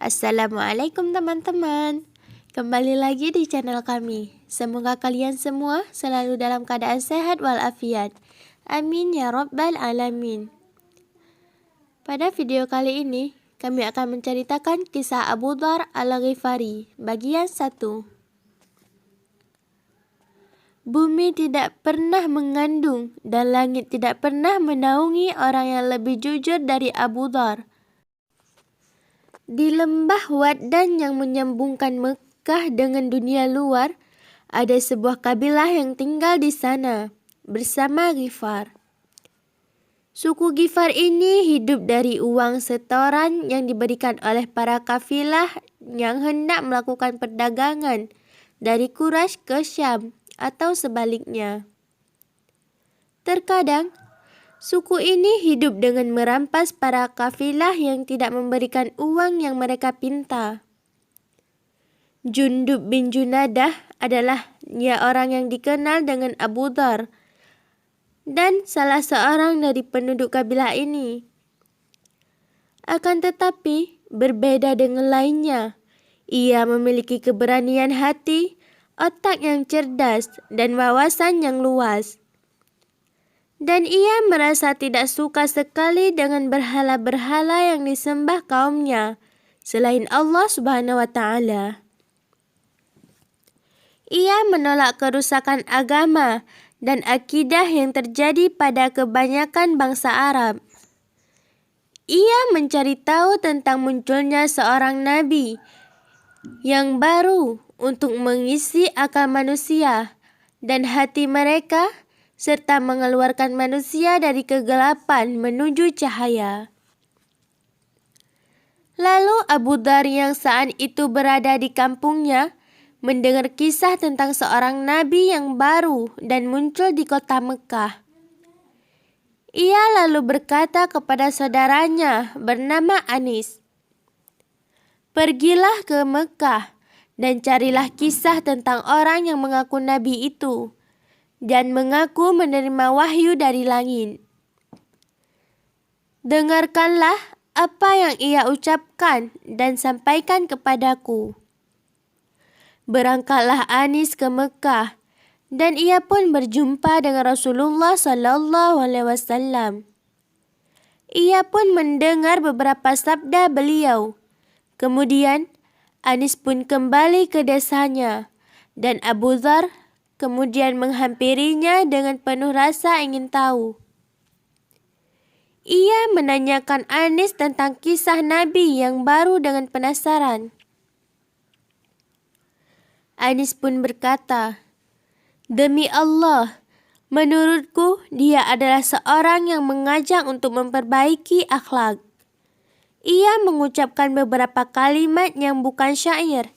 Assalamualaikum teman-teman. Kembali lagi di channel kami. Semoga kalian semua selalu dalam keadaan sehat walafiat. Amin ya rabbal alamin. Pada video kali ini, kami akan menceritakan kisah Abu Dzar Al-Ghifari, bagian 1. Bumi tidak pernah mengandung dan langit tidak pernah menaungi orang yang lebih jujur dari Abu Dzar. Di lembah Waddan yang menyambungkan Mekah dengan dunia luar, ada sebuah kabilah yang tinggal di sana bersama Ghifar. Suku Ghifar ini hidup dari uang setoran yang diberikan oleh para kafilah yang hendak melakukan perdagangan dari Quraisy ke Syam atau sebaliknya. Terkadang suku ini hidup dengan merampas para kafilah yang tidak memberikan uang yang mereka pinta. Jundub bin Junadah adalah orang yang dikenal dengan Abu Dzar dan salah seorang dari penduduk kabilah ini. Akan tetapi, berbeda dengan lainnya. Ia memiliki keberanian hati, otak yang cerdas, dan wawasan yang luas. Dan ia merasa tidak suka sekali dengan berhala-berhala yang disembah kaumnya selain Allah Subhanahu wa Ta'ala. Ia menolak kerusakan agama dan akidah yang terjadi pada kebanyakan bangsa Arab. Ia mencari tahu tentang munculnya seorang nabi yang baru untuk mengisi akal manusia dan hati mereka, serta mengeluarkan manusia dari kegelapan menuju cahaya. Lalu Abu Dzar yang saat itu berada di kampungnya mendengar kisah tentang seorang nabi yang baru dan muncul di kota Mekah. Ia lalu berkata kepada saudaranya bernama Anis, "Pergilah ke Mekah dan carilah kisah tentang orang yang mengaku nabi itu dan mengaku menerima wahyu dari langit. Dengarkanlah apa yang ia ucapkan dan sampaikan kepadaku." Berangkatlah Anis ke Mekah dan ia pun berjumpa dengan Rasulullah sallallahu alaihi wasallam. Ia pun mendengar beberapa sabda beliau. Kemudian Anis pun kembali ke desanya dan Abu Dzar kemudian menghampirinya dengan penuh rasa ingin tahu. Ia menanyakan Anis tentang kisah Nabi yang baru dengan penasaran. Anis pun berkata, "Demi Allah, menurutku dia adalah seorang yang mengajak untuk memperbaiki akhlak." Ia mengucapkan beberapa kalimat yang bukan syair.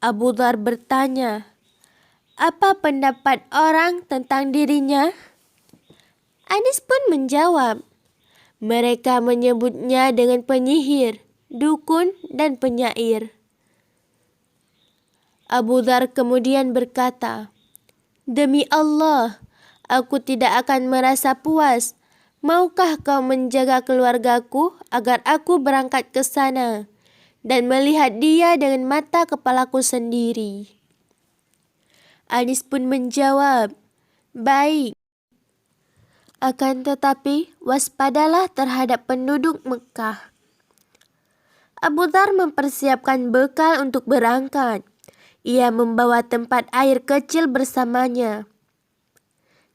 Abu Dzar bertanya, "Apa pendapat orang tentang dirinya?" Anis pun menjawab, "Mereka menyebutnya dengan penyihir, dukun, dan penyair." Abu Dzar kemudian berkata, "Demi Allah, aku tidak akan merasa puas. Maukah kau menjaga keluargaku agar aku berangkat ke sana dan melihat dia dengan mata kepalaku sendiri?" Anis pun menjawab, "Baik. Akan tetapi waspadalah terhadap penduduk Mekah." Abu Dzar mempersiapkan bekal untuk berangkat. Ia membawa tempat air kecil bersamanya.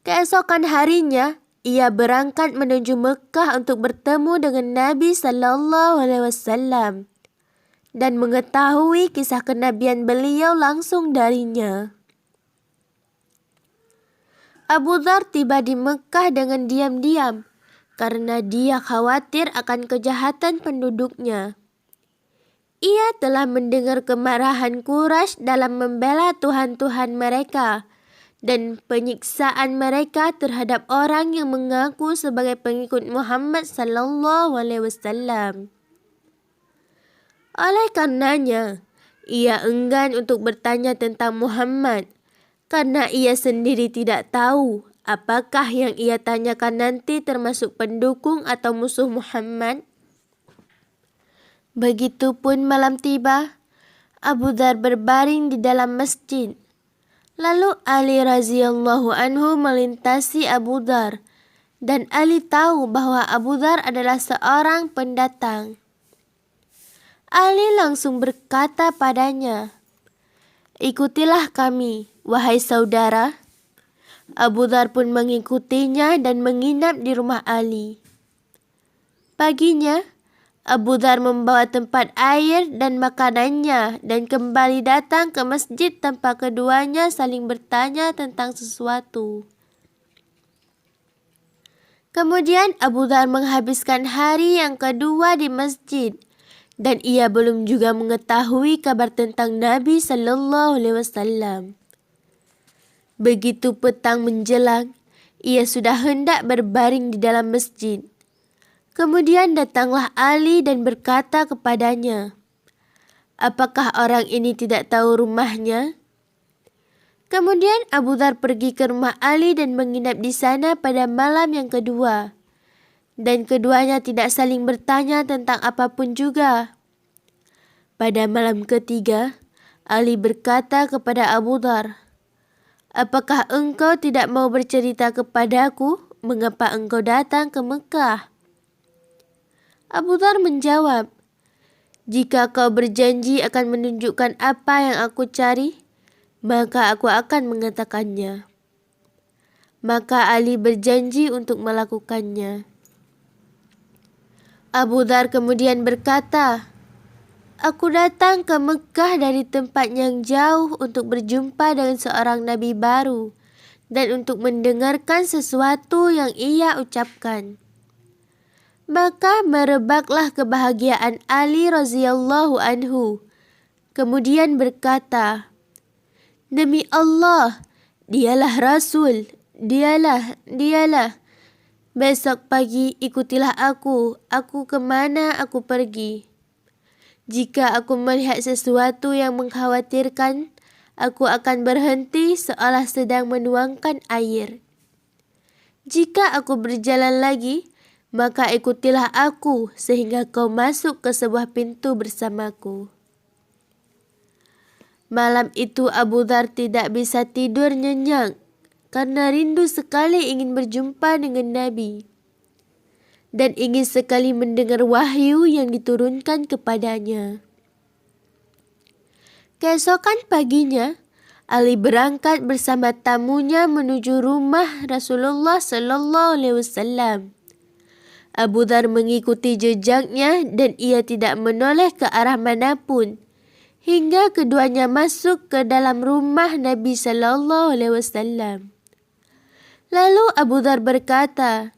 Keesokan harinya, ia berangkat menuju Mekah untuk bertemu dengan Nabi sallallahu alaihi wasallam dan mengetahui kisah kenabian beliau langsung darinya. Abu Dzar tiba di Mekah dengan diam-diam karena dia khawatir akan kejahatan penduduknya. Ia telah mendengar kemarahan Quraisy dalam membela Tuhan-Tuhan mereka dan penyiksaan mereka terhadap orang yang mengaku sebagai pengikut Muhammad sallallahu alaihi wasallam. Oleh karenanya, ia enggan untuk bertanya tentang Muhammad karena ia sendiri tidak tahu apakah yang ia tanyakan nanti termasuk pendukung atau musuh Muhammad. Begitupun malam tiba, Abu Dzar berbaring di dalam masjid. Lalu Ali radhiyallahu anhu melintasi Abu Dzar, dan Ali tahu bahwa Abu Dzar adalah seorang pendatang. Ali langsung berkata padanya, "Ikutilah kami, wahai saudara." Abu Dzar pun mengikutinya dan menginap di rumah Ali. Paginya, Abu Dzar membawa tempat air dan makanannya dan kembali datang ke masjid tanpa keduanya saling bertanya tentang sesuatu. Kemudian Abu Dzar menghabiskan hari yang kedua di masjid dan ia belum juga mengetahui kabar tentang Nabi Sallallahu Alaihi Wasallam. Begitu petang menjelang, ia sudah hendak berbaring di dalam masjid. Kemudian datanglah Ali dan berkata kepadanya, "Apakah orang ini tidak tahu rumahnya?" Kemudian Abu Dzar pergi ke rumah Ali dan menginap di sana pada malam yang kedua. Dan keduanya tidak saling bertanya tentang apapun juga. Pada malam ketiga, Ali berkata kepada Abu Dzar, "Apakah engkau tidak mau bercerita kepadaku mengapa engkau datang ke Mekah?" Abu Dzar menjawab, "Jika kau berjanji akan menunjukkan apa yang aku cari, maka aku akan mengatakannya." Maka Ali berjanji untuk melakukannya. Abu Dzar kemudian berkata, "Aku datang ke Mekah dari tempat yang jauh untuk berjumpa dengan seorang nabi baru dan untuk mendengarkan sesuatu yang ia ucapkan." Maka merebaklah kebahagiaan Ali radhiyallahu anhu. Kemudian berkata, "Demi Allah, dialah Rasul, dialah. Besok pagi ikutilah aku kemana aku pergi. Jika aku melihat sesuatu yang mengkhawatirkan, aku akan berhenti seolah sedang menuangkan air. Jika aku berjalan lagi, maka ikutilah aku sehingga kau masuk ke sebuah pintu bersamaku." Malam itu Abu Dzar tidak bisa tidur nyenyak karena rindu sekali ingin berjumpa dengan Nabi dan ingin sekali mendengar wahyu yang diturunkan kepadanya. Keesokan paginya, Ali berangkat bersama tamunya menuju rumah Rasulullah Sallallahu Alaihi Wasallam. Abu Dzar mengikuti jejaknya dan ia tidak menoleh ke arah manapun hingga keduanya masuk ke dalam rumah Nabi Sallallahu Alaihi Wasallam. Lalu Abu Dzar berkata,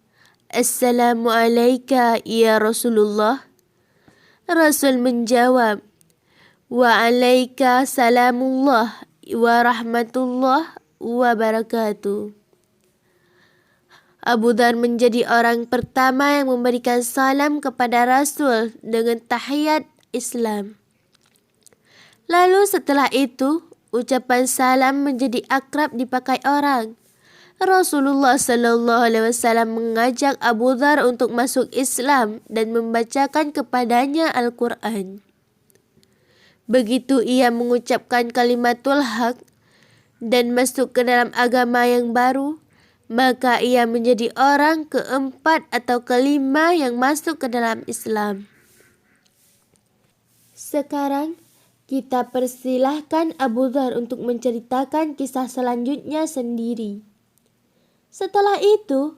"Assalamu alayka ya Rasulullah." Rasul menjawab, "Wa alayka salamullah wa rahmatullah wa barakatuh." Abu Dzar menjadi orang pertama yang memberikan salam kepada Rasul dengan tahiyat Islam. Lalu setelah itu, ucapan salam menjadi akrab dipakai orang. Rasulullah Sallallahu Alaihi Wasallam mengajak Abu Dzar untuk masuk Islam dan membacakan kepadanya Al-Quran. Begitu ia mengucapkan kalimatul haq dan masuk ke dalam agama yang baru, maka ia menjadi orang keempat atau kelima yang masuk ke dalam Islam. Sekarang kita persilahkan Abu Dzar untuk menceritakan kisah selanjutnya sendiri. Setelah itu,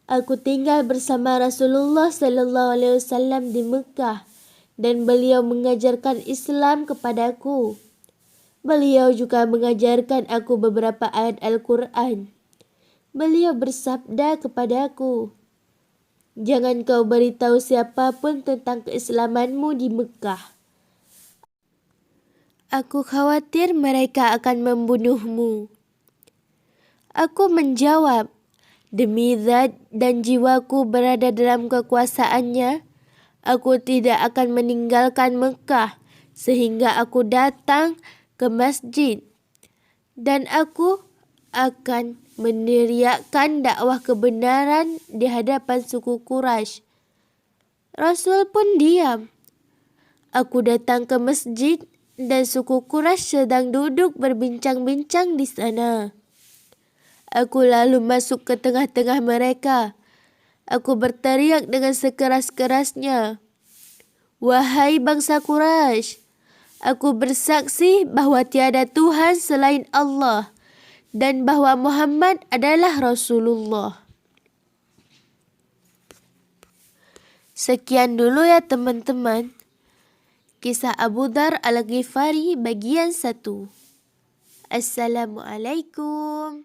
aku tinggal bersama Rasulullah Sallallahu Alaihi Wasallam di Mekah dan beliau mengajarkan Islam kepadaku. Beliau juga mengajarkan aku beberapa ayat Al-Quran. Beliau bersabda kepadaku, "Jangan kau beritahu siapapun tentang keislamanmu di Mekah. Aku khawatir mereka akan membunuhmu." Aku menjawab, "Demi zat dan jiwaku berada dalam kekuasaannya, aku tidak akan meninggalkan Mekah sehingga aku datang ke masjid dan aku akan meneriakkan dakwah kebenaran di hadapan suku Quraisy." Rasul pun diam. Aku datang ke masjid dan suku Quraisy sedang duduk berbincang-bincang di sana. Aku lalu masuk ke tengah-tengah mereka. Aku berteriak dengan sekeras-kerasnya, "Wahai bangsa Quraisy, aku bersaksi bahwa tiada Tuhan selain Allah dan bahwa Muhammad adalah Rasulullah." Sekian dulu ya teman-teman. Kisah Abu Dzar Al-Ghifari bagian 1. Assalamualaikum.